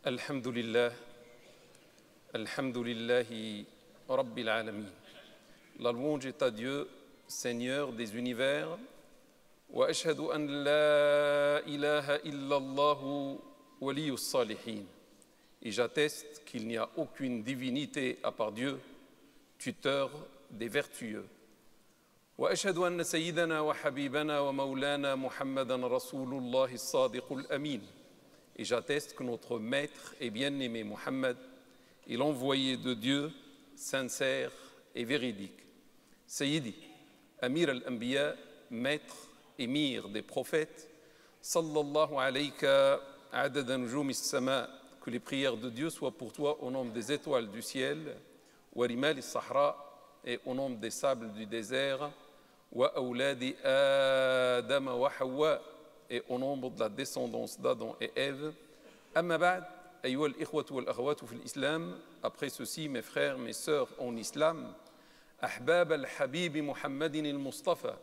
Alhamdulillah, Alhamdulillahi Rabbil Alamin. La louange est à Dieu, Seigneur des univers. Wa ashhadu an la ilaha illallahu waliyus salihin. Et j'atteste qu'il n'y a aucune divinité à part Dieu, tuteur des vertueux. Wa ashhadu anna sayyidana wa habibana wa maulana Muhammadan Rasulullah as-sadiqul amin. Et j'atteste que notre maître et bien-aimé Muhammad est l'envoyé de Dieu, sincère et véridique. Sayyidi, Amir al-Anbiya, maître, émir des prophètes, sallallahu alayka adada nujum as-sama, que les prières de Dieu soient pour toi au nombre des étoiles du ciel, wa rimal as-sahra, et au nombre des sables du désert, wa awladi Adam wa Hawa, et au nombre de la descendance d'Adam et Ève. Amma ba'd, ayyuha al-ikhwatu wal-akhawatu fi l'islam, après ceci, mes frères, mes sœurs en islam, ahbab al-habib Muhammadin al-Mustafa,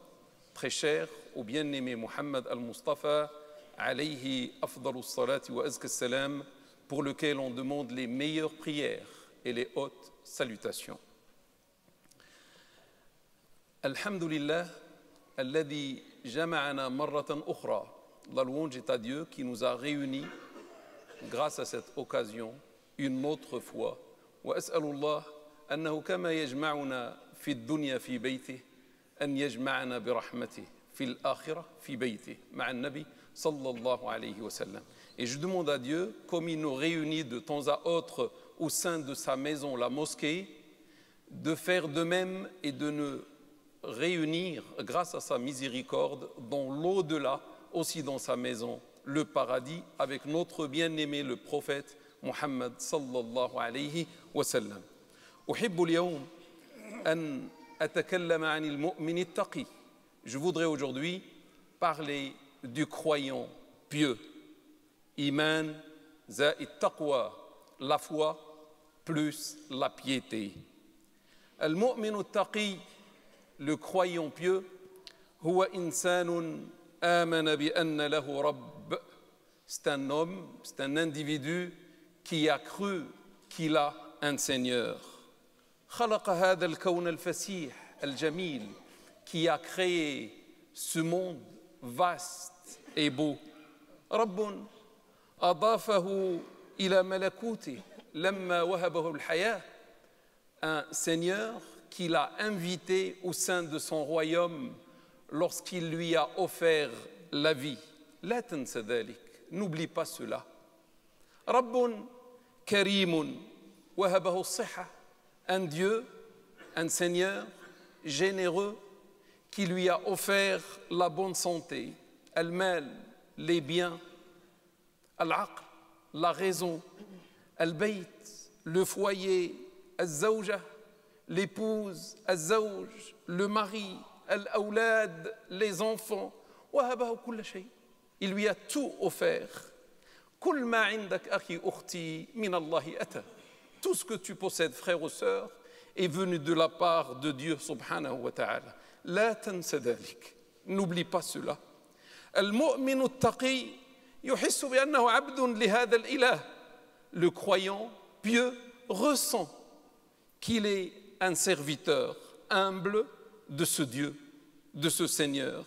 très cher au bien-aimé Muhammad al-Mustafa, alayhi afdalu salati wa azka salam, pour lequel on demande les meilleures prières et les hautes salutations. Alhamdulillah, alladhi jama'ana marratan ukhra. La louange est à Dieu qui nous a réunis grâce à cette occasion une autre fois. Wa as'alullah annahu kama yajma'una fi ad-dunya fi baytihi an yajma'ana bi rahmatihi fi al-akhirah fi baytihi ma'a an-nabi sallallahu alayhi wa sallam. Et je demande à Dieu, comme il nous réunit de temps à autre au sein de sa maison, la mosquée, de faire de même et de nous réunir grâce à sa miséricorde dans l'au-delà, aussi dans sa maison, le paradis, avec notre bien-aimé le prophète Muhammad sallallahu alayhi wa sallam. أحب اليوم أن أتكلم عن المؤمن التقي. Je voudrais aujourd'hui parler du croyant pieux. Iman za'id taqwa, la foi plus la piété. Al-mu'min al-taqi, le croyant pieux, huwa insanun amana bi anna lahu rabb. C'est un homme, c'est un individu qui a cru qu'il a un Seigneur. Khalaqa hadha al-kawn al-fasih al-jamil, qui a créé ce monde vaste et beau. Rabbun adafahu ila malakuti lamma wahabahu al-hayah. Un Seigneur qu'il a invité au sein de son royaume lorsqu'il lui a offert la vie. La tansa dhalik, n'oublie pas cela. Rabbun karimun wahabahu as-sihha, un Dieu, un Seigneur généreux qui lui a offert la bonne santé, al-mal, les biens, al-aql, la raison, al-bayt, le foyer, al-zawja, l'épouse, al-zawj, le mari, al-awlad, les enfants. Wahabahu kulla shay. Il lui a tout offert. Kull ma indak akhi ukhti min Allahi ata. Tout ce que tu possèdes, frères ou sœurs, est venu de la part de Dieu subhanahu wa ta'ala. La tansa dhalik. N'oublie pas cela. Al-mu'minu at-taqi yuhissu bi annahu 'abdun li hadha al-ilah. Le croyant pieux ressent qu'il est un serviteur humble de ce Dieu, de ce Seigneur.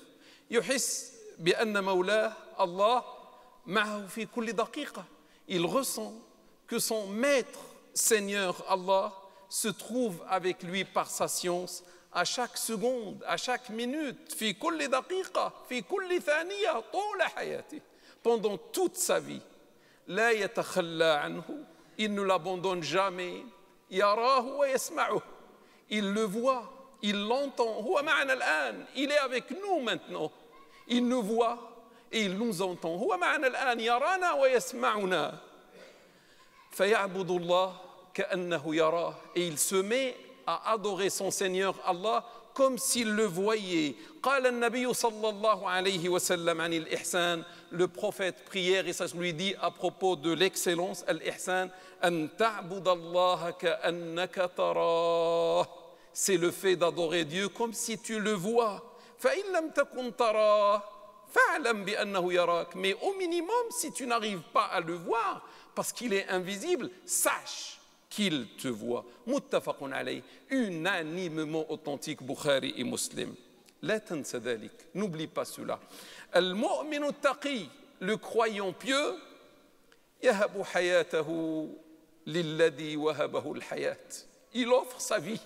Yuhiss bi anna mawlah Allah ma'ahu fi kulli daqiqa. Il ressent que son maître Seigneur Allah se trouve avec lui par sa science à chaque seconde, à chaque minute, fi kulli daqiqa, fi kulli thaniya, tula hayati, pendant toute sa vie. La yatakhalla anhu, il ne l'abandonne jamais. Yarahu wa yasma'uh, il le voit, il l'entend. Huwa ma'ana al-an, il est avec nous maintenant. Il nous voit et il nous entend. Huwa ma'ana al-an, yarana wa yasma'una. Faya'budu Allah ka'annahu yarah, et il se met à adorer son Seigneur Allah comme s'il le voyait. Qala an-nabiy sallallahu alayhi wa sallam an al-ihsan, le prophète prière et ça lui dit à propos de l'excellence, al-ihsan, an ta'bud Allah ka'annaka tarah. C'est le fait d'adorer Dieu comme si tu le vois. Fa in lam takun tarah فاعلم بأنه يراك. Mais au minimum, si tu n'arrives pas à le voir, parce qu'il est invisible, sache qu'il te voit. متفق عليه, unanimement authentique, Bukhari et Muslim. لا تنسى ذلك, n'oublie pas cela. المؤمن التقي, le croyant pieux, يهب حياته للذي وهبه الحياة. Il offre sa vie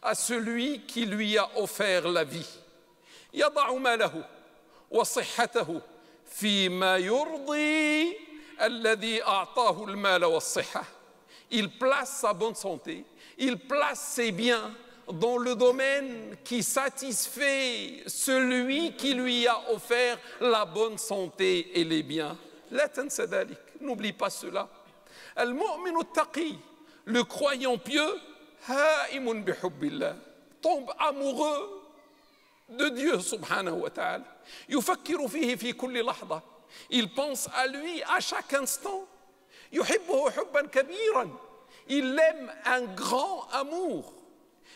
à celui qui lui a offert la vie. يضع ماله وصحته فيما يرضي الذي أعطاه المال والصحة. Il place sa bonne santé, il place ses biens dans le domaine qui satisfait celui qui lui a offert la bonne santé et les biens. لا تنسى ذلك, n'oublie pas cela. المؤمن التقي, le croyant pieux, هائم بحب الله, tombe amoureux de Dieu subhanahu wa ta'ala. يفكر فيه في كل لحظة, il pense à lui à chaque instant. يحبه حبا كبيرا, il l'aime un grand amour.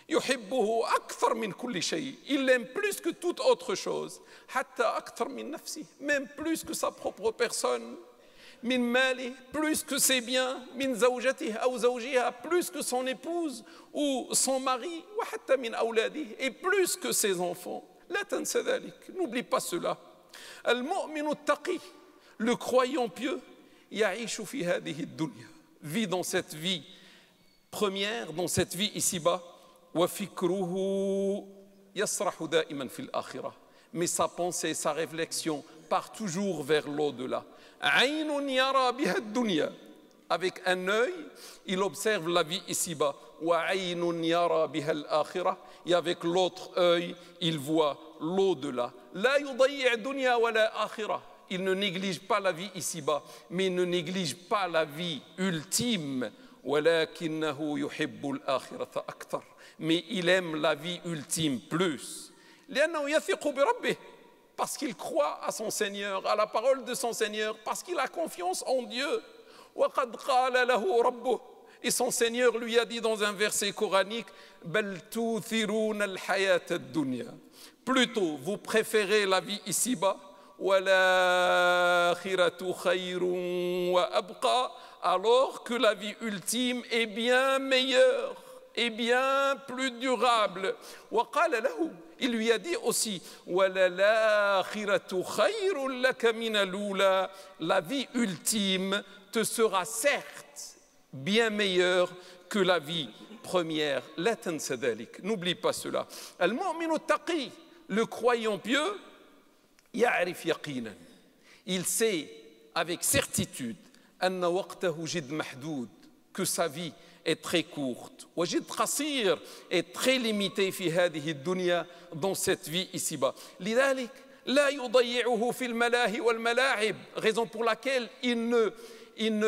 يحبه أكثر من كل شيء, il l'aime plus que toute autre chose. حتى أكثر من نفسه, même plus que sa propre personne. من ماله, plus que ses biens. من زوجته أو زوجها, plus que son épouse ou son mari. وحتى من أولاده, et plus que ses enfants. لا تنسى ذلك, n'oublie pas cela. المؤمن التقي, le croyant pieux, يعيش في هذه الدنيا, vit dans cette vie première, dans cette vie ici-bas. وفكره يسرح دائما في الآخرة, mais sa pensée, sa réflexion part toujours vers l'au-delà. عين يرى بها الدنيا, avec un œil, il observe la vie ici-bas. وعين يرى بها الآخرة, et avec l'autre œil, il voit l'au-delà. لا يضيع دنيا ولا آخرة, il ne néglige pas la vie ici-bas, mais il ne néglige pas la vie ultime. ولكنه يحب الآخرة أكثر, mais il aime la vie ultime plus. لأنه يثق بربه, parce qu'il croit à son Seigneur, à la parole de son Seigneur, parce qu'il a confiance en Dieu. وقد قال له ربه, et son Seigneur lui a dit dans un verset coranique, بل توثرون الحياة الدنيا, plutôt vous préférez la vie ici-bas, والآخرة خير وأبقى, alors que la vie ultime est bien meilleure et bien plus durable. وقال له, il lui a dit aussi, وَلَلْآخِرَةُ خَيْرٌ لَكَ مِنَ الْأُولَى, la vie ultime te sera certes bien meilleure que la vie première. لا تنسى ذلك, n'oublie pas cela. المؤمن التقي, le croyant pieux, يعرف يقينا, il sait avec certitude أن وقته جد محدود, que sa vie est très courte. وجد قصير, est très limité في هذه الدنيا, dans cette vie ici-bas. لذلك لا يضيعه في الملاهي والملاعب, raison pour laquelle il ne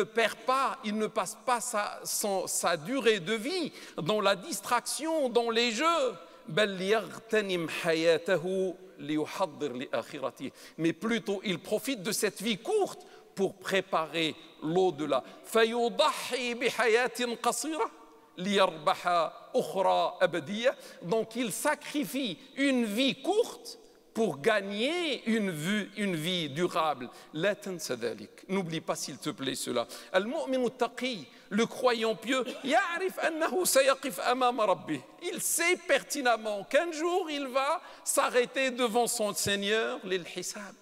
perd pas, il ne passe pas sa durée de vie dans la distraction, dans les jeux. بل يغتنم حياته ليحضر لآخرته, mais plutôt il profite de cette vie courte pour préparer l'au-delà. فيضحي بحياة قصيرة ليربح أخرى أبدية, donc il sacrifie une vie courte pour gagner une vie durable. لا تنسى ذلك, n'oublie pas s'il te plaît cela. المؤمن التقي, le croyant pieux, يعرف أنه سيقف أمام ربه, il sait pertinemment qu'un jour il va s'arrêter devant son Seigneur, للحساب,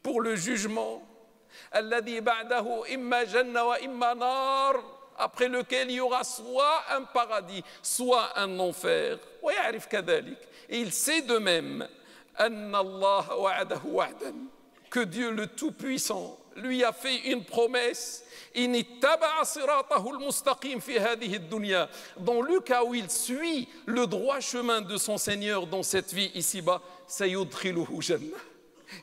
pour le jugement. الذي بعده إما جنة وإما نار, après lequel il y aura soit un paradis, soit un enfer. ويعرف كذلك, et il sait de même أن الله وعده وعدا, que Dieu le Tout-Puissant lui a fait une promesse. إن اتبع صراطه المستقيم في هذه الدنيا, dans le cas où il suit le droit chemin de son Seigneur dans cette vie ici-bas, سيدخله جنة,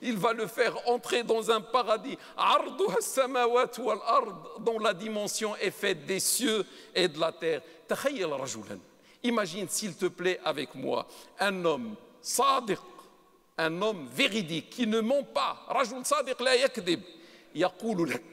il va le faire entrer dans un paradis, عرضها السماوات والأرض, dont la dimension est faite des cieux et de la terre. تخيل رجلا, imagine s'il te plaît avec moi, un homme صادق, un homme véridique qui ne ment pas, رجل صادق لا يكذب, يقول لك,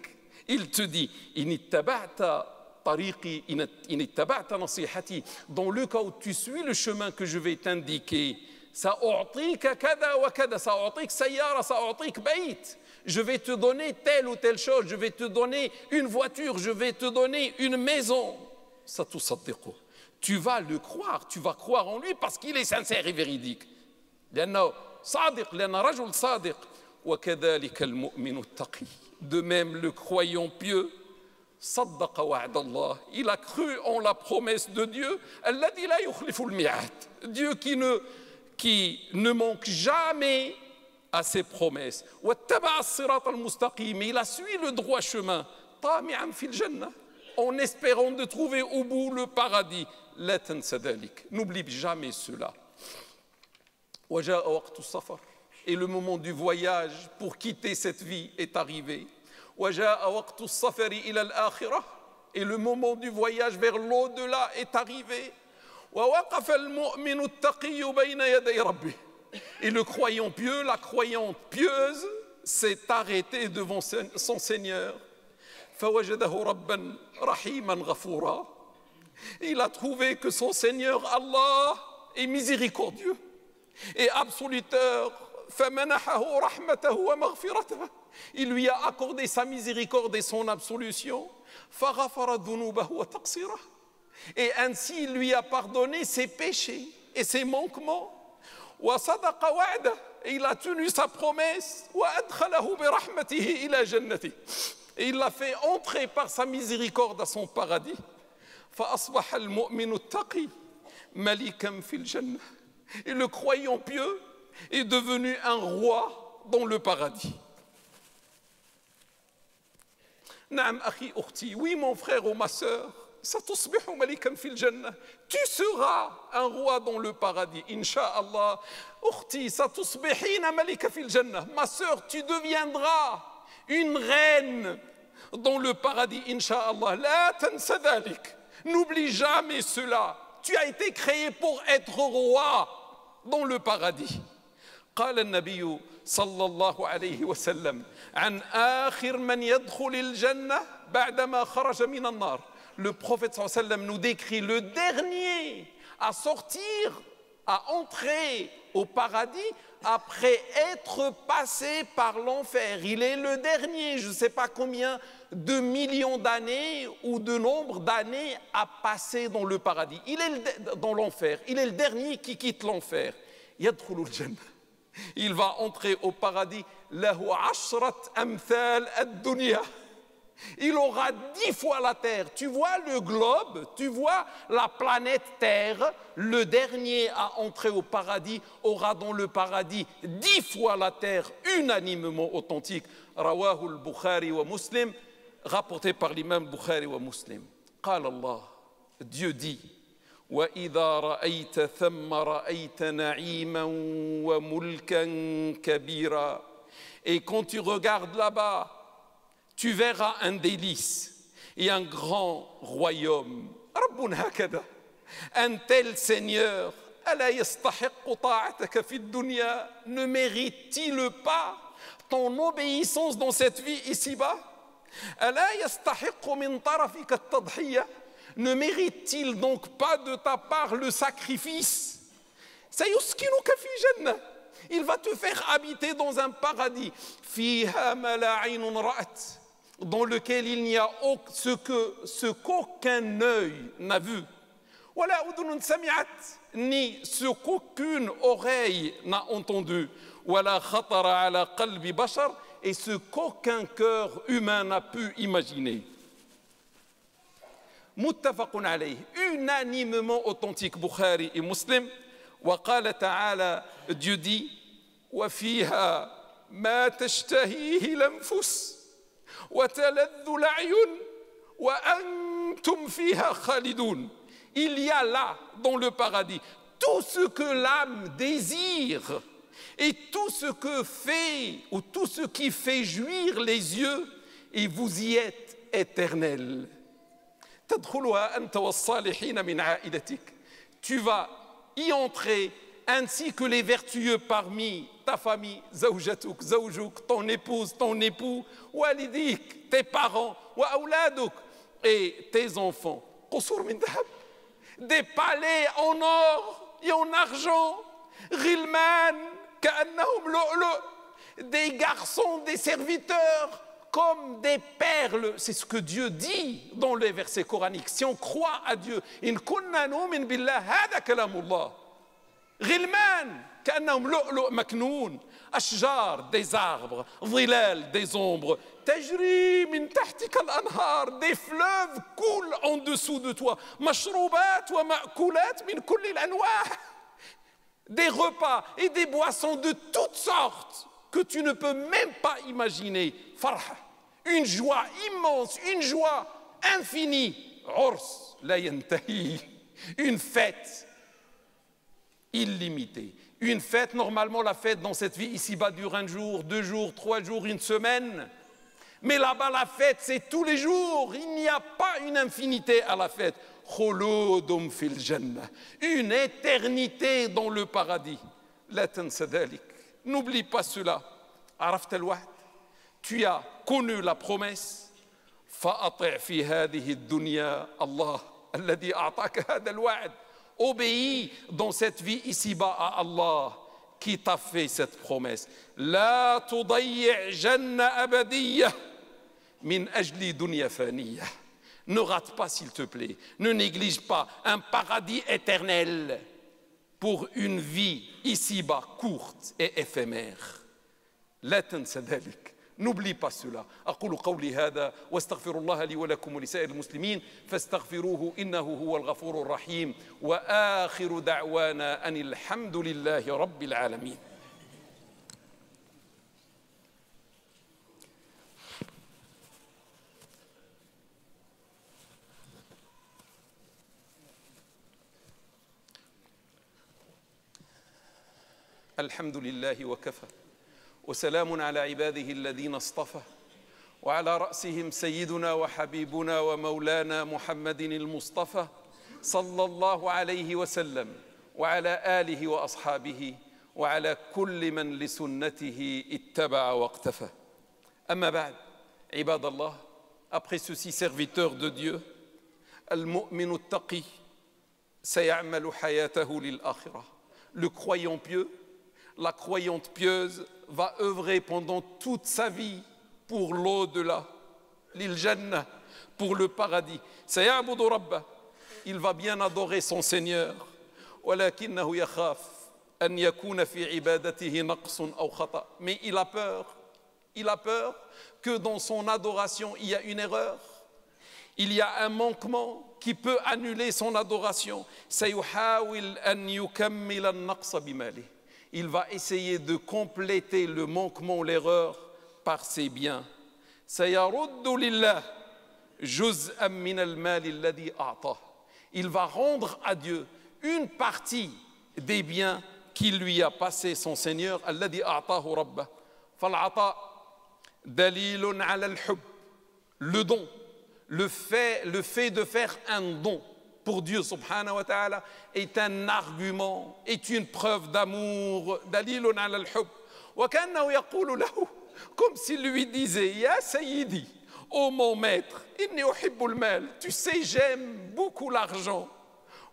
il te dit, إن اتبعت طريقي, إن اتبعت نصيحتي, dans le cas où tu suis le chemin que je vais t'indiquer, سأعطيك كذا وكذا, سأعطيك سيارة, سأعطيك بيت. Je vais te donner telle ou telle chose, je vais te donner une voiture, je vais te donner une maison. ستصدقه. Tu vas le croire, tu vas croire en lui parce qu'il est sincère et véridique. لأنه صادق, لأن رجل صادق. وكذلك المؤمن التقي. De même, le croyant pieux, صدق وعد الله. Il a cru en la promesse de Dieu. الذي لا يخلف الميعاد. Dieu qui ne manque jamais à ses promesses. واتبع الصراط المستقيم. Il a suivi le droit chemin. طامعا في الجنة. En espérant de trouver au bout le paradis. لا تنسى ذلك. N'oublie jamais cela. وجاء وقت السفر. Et le moment du voyage pour quitter cette vie est arrivé. وجاء وقت السفر إلى الآخرة. Et le moment du voyage vers l'au-delà est arrivé. ووقف المؤمن التقي بين يدي ربه. Et le croyant pieux, la croyante pieuse, s'est arrêté devant son Seigneur. فوجده ربا رحيما غفورا. Il a trouvé que son Seigneur Allah est miséricordieux et absoluteur. فمنحه رحمته ومغفرته. Il lui a accordé sa miséricorde et son absolution. فغفر ذنوبه وتقصيره. Et ainsi il lui a pardonné ses péchés et ses manquements. وصدق وعده. Et il a tenu sa promesse. وأدخله برحمته إلى جنته. Et il l'a fait entrer par sa miséricorde à son paradis. فأصبح المؤمن التقي ملكا في الجنة. Et le croyant pieux est devenu un roi dans le paradis. نعم أخي أختي. Oui mon frère ou ma sœur. ستصبح ملكا في الجنة. Tu seras un roi dans le paradis. إن شاء الله. أختي ستصبحين ملكة في الجنة. Ma sœur, tu deviendras une reine dans le paradis. إن شاء الله. لا تنسى ذلك. N'oublie jamais cela. Tu as été créé pour être roi dans le paradis. قال النبي صلى الله عليه وسلم عن آخر من يدخل الجنة بعدما خرج من النار. Le prophète صلى الله عليه وسلم nous décrit le dernier à sortir, à entrer au paradis après être passé par l'enfer. Il est le dernier, je ne sais pas combien de millions d'années ou de nombre d'années à passer dans le paradis. Il est dans l'enfer. Il est le dernier qui quitte l'enfer. يدخل الجنة. Il va entrer au paradis. له 10 أمثال الدنيا. Il aura 10 fois la terre. Tu vois le globe, tu vois la planète Terre. Le dernier à entrer au paradis aura dans le paradis 10 fois la terre, unanimement authentique. رواه البخاري ومسلم, rapporté par l'imam Bukhari wa Muslim. قال الله, Dieu dit, وإذا رأيت ثم رأيت نعيما وملكا كبيرا. Et quand tu regardes là-bas, tu verras un délice et un grand royaume. رب هكذا. Un tel Seigneur, ألا يستحق طاعتك في الدنيا. Ne mérite-t-il pas ton obéissance dans cette vie ici-bas? ألا يستحق من طرفك التضحية. Ne mérite-t-il donc pas de ta part le sacrifice? سيسكنك في جنة. Il va te faire habiter dans un paradis. فيها ما لا عين رأت. Dans lequel il n'y a ce qu'aucun œil n'a vu. ولا أذن سمعت. Ni ce qu'aucune oreille n'a entendu. ولا خطر على قلب بشر. Et ce qu'aucun cœur humain n'a pu imaginer. متفق عليه, unanimement authentique, Bukhari et Muslim. وقال تعالى, Dieu dit, وفيها ما تشتهيه الأنفس وتلذ الأعين وأنتم فيها خالدون. Il y a là, dans le paradis, tout ce que l'âme désire et tout ce que fait, ou tout ce qui fait jouir les yeux, et vous y êtes éternel. تدخلها أنت والصالحين من عائلتك. Tu vas y entrer ainsi que les vertueux parmi ta famille, زوجتك, زوجك, ton épouse, ton époux, والديك, tes parents, وأولادك, et tes enfants. قصور من ذهب. Des palais en or et en argent. غلمان كأنهم لؤلؤ, des garçons, des serviteurs comme des perles. C'est ce que Dieu dit dans les versets coraniques. Si on croit à Dieu, إن كنا نؤمن بالله هذا كلام الله. غلمان كأنهم لؤلؤ مكنون, أشجار, des arbres, ظلال, des ombres, تجري من تحتك الأنهار, des fleuves coulent en dessous de toi, مشروبات ومأكولات من كل الأنواع, des repas et des boissons de toutes sortes que tu ne peux même pas imaginer. Farha, une joie immense, une joie infinie. Urs la yantahi, une fête illimitée. Une fête, normalement la fête dans cette vie ici-bas dure 1 jour, 2 jours, 3 jours, 1 semaine. Mais là-bas la fête c'est tous les jours, il n'y a pas une infinité à la fête. Khuludum fil jannah, une éternité dans le paradis. La tansa dhalik, n'oublie pas cela. Arafta al-wa'd, tu as connu la promesse. Fa'ati' fi hadhihi ad-dunya Allah alladhi a'taka hadha al-wa'd. Obéis dans cette vie ici-bas à Allah qui t'a fait cette promesse. La tudayyi' janna abadiyya min ajli dunya faniyya. Ne rate pas s'il te plaît, ne néglige pas un paradis éternel pour une vie ici-bas courte et éphémère. La tansa dhalik. N'oublie pas cela. أقول قولي هذا واستغفر الله لي ولكم ولسائر المسلمين فاستغفروه إنه هو الغفور الرحيم وآخر دعوانا أن الحمد لله رب العالمين. الحمد لله وكفى وسلام على عباده الذين اصطفى وعلى رأسهم سيدنا وحبيبنا ومولانا محمد المصطفى صلى الله عليه وسلم وعلى آله وأصحابه وعلى كل من لسنته اتبع واقتفى. أما بعد عباد الله, après ceci serviteurs de Dieu, المؤمن التقي سيعمل حياته للآخرة. Le croyant pieux, la croyante pieuse va œuvrer pendant toute sa vie pour l'au-delà, lil jannah, pour le paradis. Saya'budu rabbah, il va bien adorer son Seigneur. Walakinahu yakhaf an yakuna fi ibadatihi naqsun aw khata. Mais il a peur que dans son adoration il y a une erreur, il y a un manquement qui peut annuler son adoration. Sayuhawil an yukammila an-naqsa bimalih. Il va essayer de compléter le manquement, l'erreur, par ses biens. Sayaruddu lillah juz'an min al-mal alladhi a'tah. Il va rendre à Dieu une partie des biens qu'il lui a passé son Seigneur, alladhi a'tahu rabbah. Fal-'ata dalilun 'ala al-hubb. Le don, le fait de faire un don pour Dieu subhanahu wa ta'ala est un argument, est une preuve d'amour. Dalilun ala al-hubb. Wa kannahu yaqulu lahu, comme s'il lui disait: Ya sayyidi, ô mon maître, inni uhibbu al-mal, tu sais j'aime beaucoup l'argent.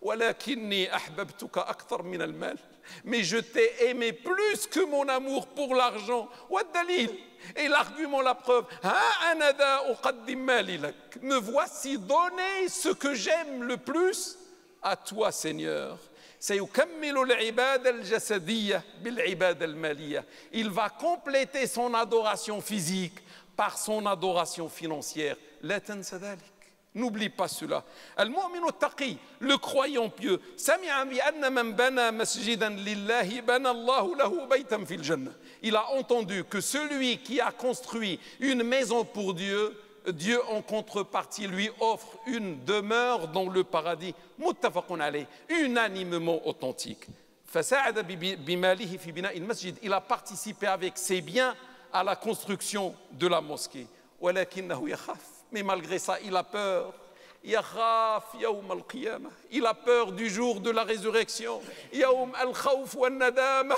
Walakinni ahbabtuka akthar min al-mal, mais je t'ai aimé plus que mon amour pour l'argent. Wa dalil, et l'argument, la preuve, me voici donner ce que j'aime le plus à toi, Seigneur. Il va compléter son adoration physique par son adoration financière. N'oublie pas cela. Al-mu'minu taqi, le croyant pieux, sami'a bi anna man bana masjidan lillahi bana Allahu lahu baytan fil jannah. Il a entendu que celui qui a construit une maison pour Dieu, Dieu en contrepartie lui offre une demeure dans le paradis. Muttafaqun alayh, unanimement authentique. Fasa'ada bimalihi fi bina'i al-masjid. Il a participé avec ses biens à la construction de la mosquée. Walakinahu yakhaf. Mais malgré ça, il a peur. Yakhaf yawm al-qiyamah. Il a peur du jour de la résurrection. Yawm al-khawf wa nadama.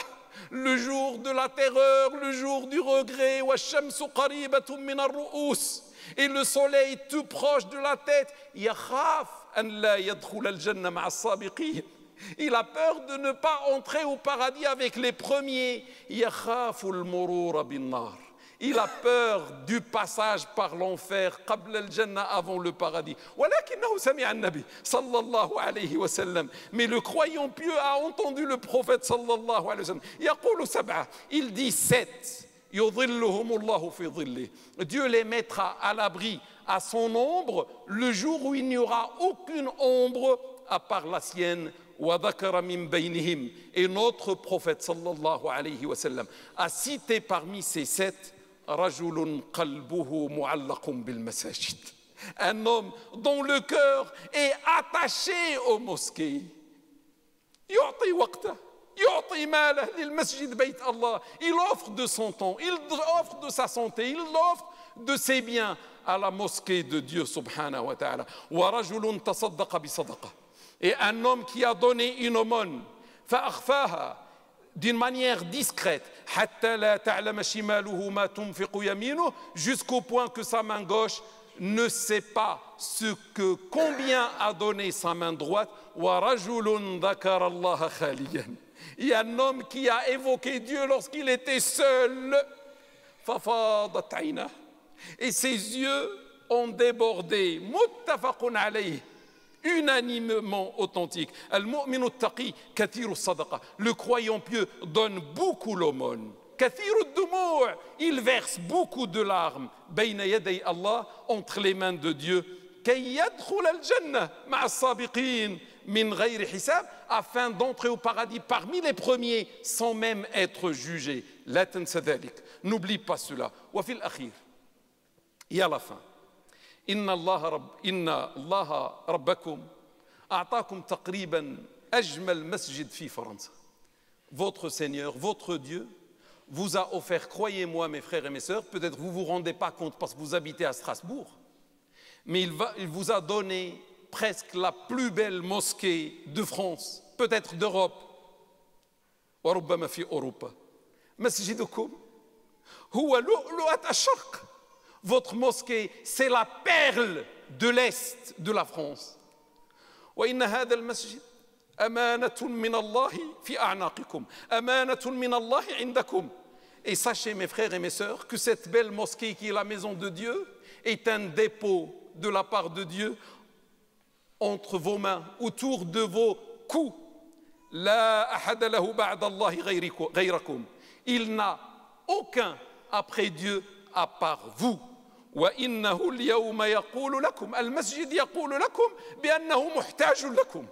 Le jour de la terreur, le jour du regret. Wa shamsu qaribatun min ar-ru'us. Et le soleil tout proche de la tête. Yakhaf an la yadkhul al-jannah ma'a as-sabiqin. Il a peur de ne pas entrer au paradis avec les premiers. يخاف المرور بالنار. Il a peur du passage par l'enfer قبل الجنة, avant le paradis. ولكنه سمع النبي صلى الله عليه وسلم. Mais le croyant pieux a entendu le prophète صلى الله عليه وسلم. يقول 7. Il dit 7. يظلهم الله في ظله. Dieu les mettra à l'abri à son ombre le jour où il n'y aura aucune ombre à part la sienne. وذكر من بينهم. Et notre prophète صلى الله عليه وسلم a cité parmi ces 7 رجل قلبه معلق بالمساجد. Un homme dont le cœur est attaché aux mosquées. يعطي وقته يعطي ماله للمسجد بيت الله. Il offre de son temps, il offre de sa santé, il offre de ses biens à la mosquée de Dieu subhanahu wa ta'ala. ورجل تصدق بصدقة. Et un homme qui a donné une aumône, فأخفاها, d'une manière discrète, حتى لا تعلم شماله ما تنفق يمينه, jusqu'au point que sa main gauche ne sait pas combien a donné sa main droite. ورجل ذكر الله خاليا. Il y a un homme qui a évoqué Dieu lorsqu'il était seul. ففاضت عيناه. Et ses yeux ont débordé. متفق عليه. Unanimement authentique. Al-mu'minu at-taqi kathiru as-sadaqa. Le croyant pieux donne beaucoup l'aumône. Kathiru ad-dumu'. Il verse beaucoup de larmes. Bayna yaday Allah, entre les mains de Dieu. Kay yadkhul al-jannah ma'a as-sabiqin min ghayri hisab, afin d'entrer au paradis parmi les premiers sans même être jugé. La tansa dhalik. N'oublie pas cela. Wa fil akhir. Et à la fin. إن الله ربكم أعطاكم تقريبا أجمل مسجد في فرنسا. Votre Seigneur, votre Dieu, vous a offert, croyez-moi mes frères et mes sœurs, peut-être vous ne vous rendez pas compte parce que vous habitez à Strasbourg, mais il vous a donné presque la plus belle mosquée de France, peut-être d'Europe. وربما في أوروبا. مسجدكم هو لؤلؤة الشرق. Votre mosquée, c'est la perle de l'Est de la France. وإن هذا المسجد أمانة من الله في أعناقكم أمانة من الله عندكم. Et sachez mes frères et mes sœurs que cette belle mosquée qui est la maison de Dieu est un dépôt de la part de Dieu entre vos mains, autour de vos coups. لا أحد له بعد الله غيركم. Il n'a aucun après Dieu à part vous. وإنه اليوم يقول لكم المسجد يقول لكم بأنه محتاج لكم.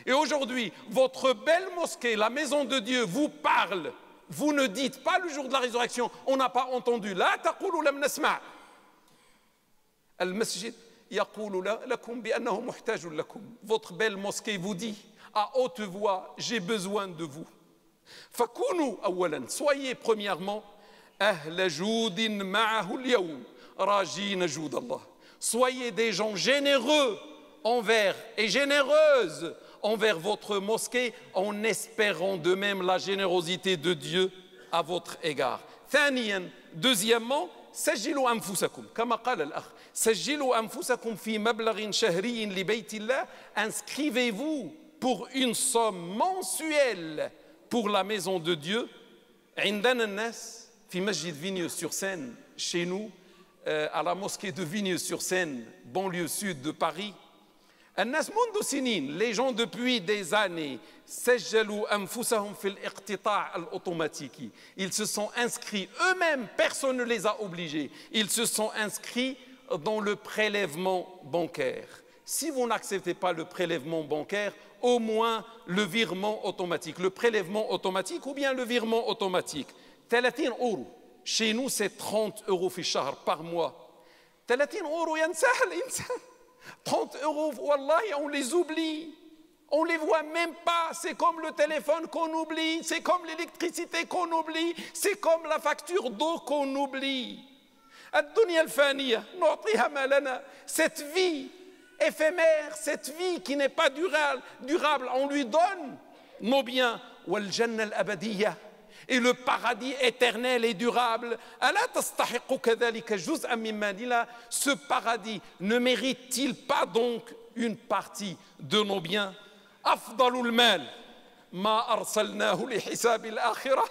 Et aujourd'hui, votre belle mosquée, la maison de Dieu, vous parle. Vous ne dites pas le jour de la résurrection, on n'a pas entendu. لا تقولوا لم نسمع. المسجد يقول لكم بأنه محتاج لكم. Votre belle mosquée vous dit à haute voix, j'ai besoin de vous. فكونوا أولا, soyez premièrement أهل جود معه اليوم. Rajina Joudallah. Soyez des gens généreux envers et généreuses envers votre mosquée en espérant de même la générosité de Dieu à votre égard. ثانيا, deuxièmement, سجلوا أنفسكم كما قال الأخ سجلوا أنفسكم في مبلغ شهري لبيت الله. Inscrivez-vous pour une somme mensuelle pour la maison de Dieu. عندنا الناس في مسجد Vigneux-sur-Seine, chez nous, à la mosquée de Vigneux-sur-Seine, banlieue sud de Paris. الناس منذ سنين, les gens depuis des années, سجلوا أنفسهم في الاقتطاع الأوتوماتيكي. Ils se sont inscrits eux-mêmes, personne ne les a obligés. Ils se sont inscrits dans le prélèvement bancaire. Si vous n'acceptez pas le prélèvement bancaire, au moins le virement automatique. Le prélèvement automatique ou bien le virement automatique. 30 euros. Chez nous, c'est 30 euros par mois. 30 euros, ينساها الإنسان. 30 euros, wallahi, on les oublie. On ne les voit même pas. C'est comme le téléphone qu'on oublie. C'est comme l'électricité qu'on oublie. C'est comme la facture d'eau qu'on oublie. الدنيا الفانية نعطيها ما لنا. Cette vie éphémère, cette vie qui n'est pas durable, on lui donne nos biens. والجنة الأبدية. Et le paradis éternel et durable, ce paradis ne mérite-t-il pas donc une partie de nos biens? أفضل المال ما أرسلناه لحساب الآخرة.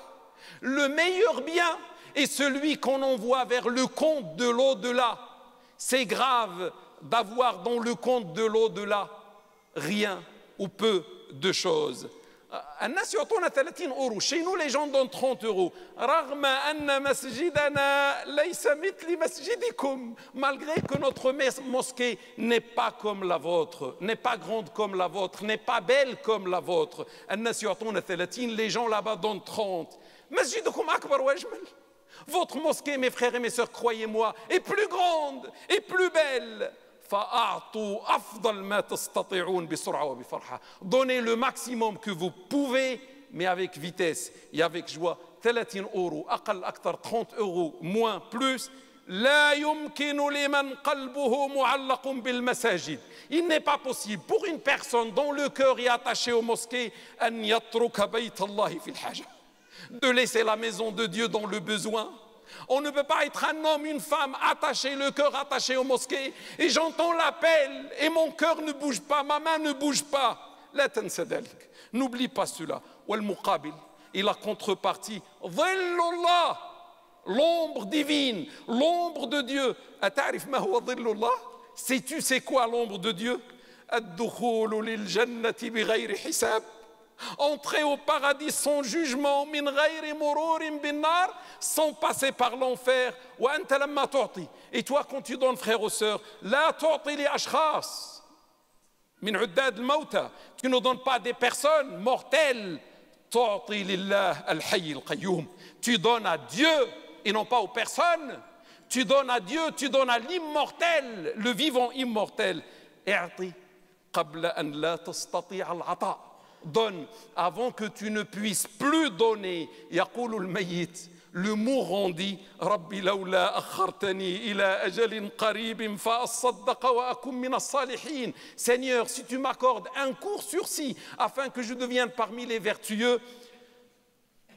Le meilleur bien est celui qu'on envoie vers le compte de l'au-delà. C'est grave d'avoir dans le compte de l'au-delà rien ou peu de choses. الناس يعطونا 30 أورو. Chez nous, les gens donnent 30 euros. رغم أن مسجدنا ليس مثل مسجدكم. Malgré que notre mosquée n'est pas comme la vôtre, n'est pas grande comme la vôtre, n'est pas belle comme la vôtre. الناس يعطونا 30, les gens là-bas donnent 30. مسجدكم أكبر وأجمل. Votre mosquée, mes frères et mes sœurs, croyez-moi, est plus grande et plus belle. فأعطوا أفضل ما تستطيعون بسرعة وبفرحة. Donnez le maximum que vous pouvez, mais avec vitesse et avec joie. 30 euros, أقل أكثر 30 euros, moins, plus. لا يمكن لمن قلبه معلق بالمساجد. Il n'est pas possible pour une personne dont le cœur est attaché aux mosquées أن يترك بيت الله في الحاجة. De laisser la maison de Dieu dans le besoin. On ne peut pas être un homme, une femme attaché, le cœur attaché aux mosquées, et j'entends l'appel et mon cœur ne bouge pas, ma main ne bouge pas. لا تنسى ذلك. N'oublie pas cela. والمقابل, et la contrepartie, ظل الله, l'ombre divine, l'ombre de Dieu. أتعرف ما هو ظل الله? Sais-tu c'est quoi l'ombre de Dieu? الدخول للجنة بغير حساب. Entrer au paradis sans jugement, min ghayri mururin bin nar, sans passer par l'enfer. Wa anta lamma tu'ti. Et toi, quand tu donnes, frères et sœurs, la tu'ti li ashkhas min uddad al-mawta. Tu ne donnes pas des personnes mortelles. Tu'ti lillah al-hayy al-qayyum. Tu donnes à Dieu et non pas aux personnes. Tu donnes à Dieu, tu donnes à l'immortel, le vivant immortel. I'ti qabla an la tastati' al-'ata'. Donne avant que tu ne puisses plus donner. يقول الميت, le mourant dit ربي لولا أخرتني إلى أجل قريب فأصدق وأكن من الصالحين. Seigneur, si tu m'accordes un court sursis afin que je devienne parmi les vertueux.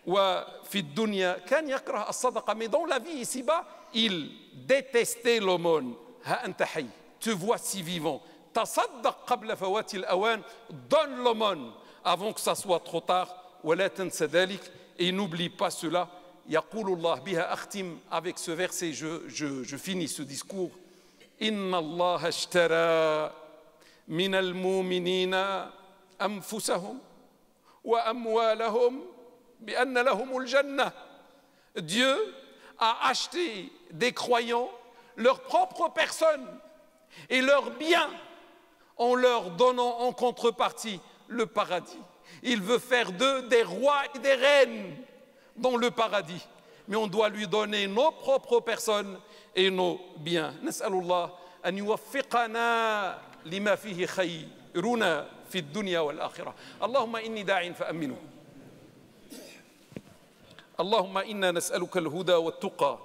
وفي الدنيا كان يكره الصدقة. Mais dans la vie ici-bas, il détestait l'aumône. ها أنت حي, te voici vivant. تصدق قبل فوات الأوان. Donne l'aumône avant que ça soit trop tard. ولا تنسى ذلك. Et n'oublie pas cela. يقول الله بها أختم avec ce verset, je finis ce discours. إن الله اشترى من المؤمنين أنفسهم وأموالهم بأن لهم الجنة. Dieu a acheté des croyants leur propre personne et leurs biens en leur donnant en contrepartie le paradis. Il veut faire d'eux des rois et des reines dans le paradis. Mais on doit lui donner nos propres personnes et nos biens. نسأل الله أن يوفقنا لما فيه خيرنا في الدنيا والآخرة. اللهم إني داع فأمنه. اللهم إنا نسألك الهدى والتقى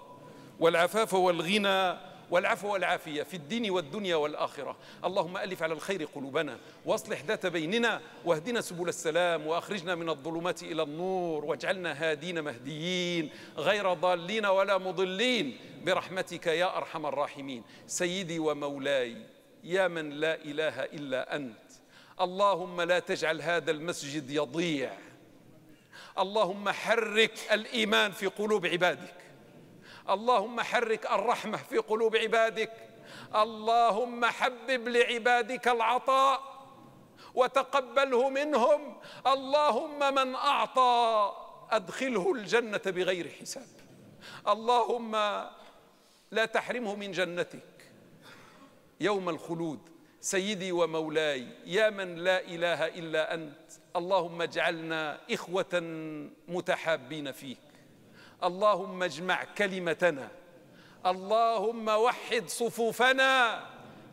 والعفاف والغنى والعفو والعافية في الدين والدنيا والآخرة. اللهم ألف على الخير قلوبنا واصلح ذات بيننا واهدنا سبل السلام وأخرجنا من الظلمات إلى النور واجعلنا هادين مهديين غير ضالين ولا مضلين برحمتك يا أرحم الراحمين. سيدي ومولاي يا من لا إله إلا أنت، اللهم لا تجعل هذا المسجد يضيع. اللهم حرك الإيمان في قلوب عبادك. اللهم حرك الرحمة في قلوب عبادك. اللهم حبب لعبادك العطاء وتقبله منهم. اللهم من أعطى أدخله الجنة بغير حساب. اللهم لا تحرمه من جنتك يوم الخلود. سيدي ومولاي يا من لا إله إلا أنت، اللهم اجعلنا إخوة متحابين فيك. اللهم اجمع كلمتنا. اللهم وحد صفوفنا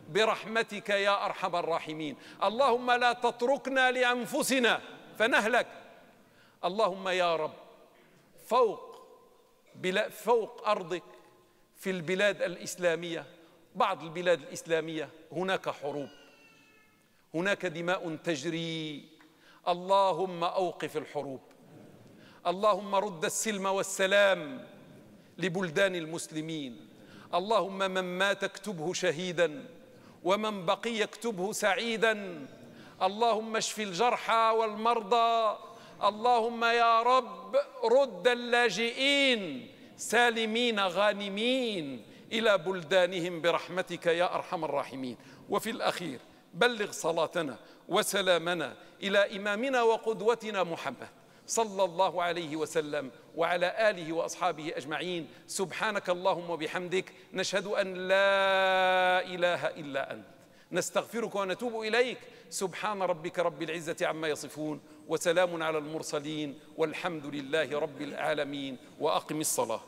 برحمتك يا أرحم الراحمين. اللهم لا تتركنا لأنفسنا فنهلك. اللهم يا رب فوق أرضك في البلاد الإسلامية، بعض البلاد الإسلامية هناك حروب، هناك دماء تجري. اللهم أوقف الحروب. اللهم رد السلم والسلام لبلدان المسلمين. اللهم من مات اكتبه شهيدا ومن بقي اكتبه سعيدا. اللهم اشف الجرحى والمرضى، اللهم يا رب رد اللاجئين سالمين غانمين إلى بلدانهم برحمتك يا أرحم الراحمين. وفي الأخير بلغ صلاتنا وسلامنا إلى إمامنا وقدوتنا محمد صلى الله عليه وسلم وعلى آله وأصحابه أجمعين. سبحانك اللهم وبحمدك، نشهد أن لا إله إلا أنت، نستغفرك ونتوب إليك. سبحان ربك رب العزة عما يصفون، وسلام على المرسلين، والحمد لله رب العالمين. وأقم الصلاة.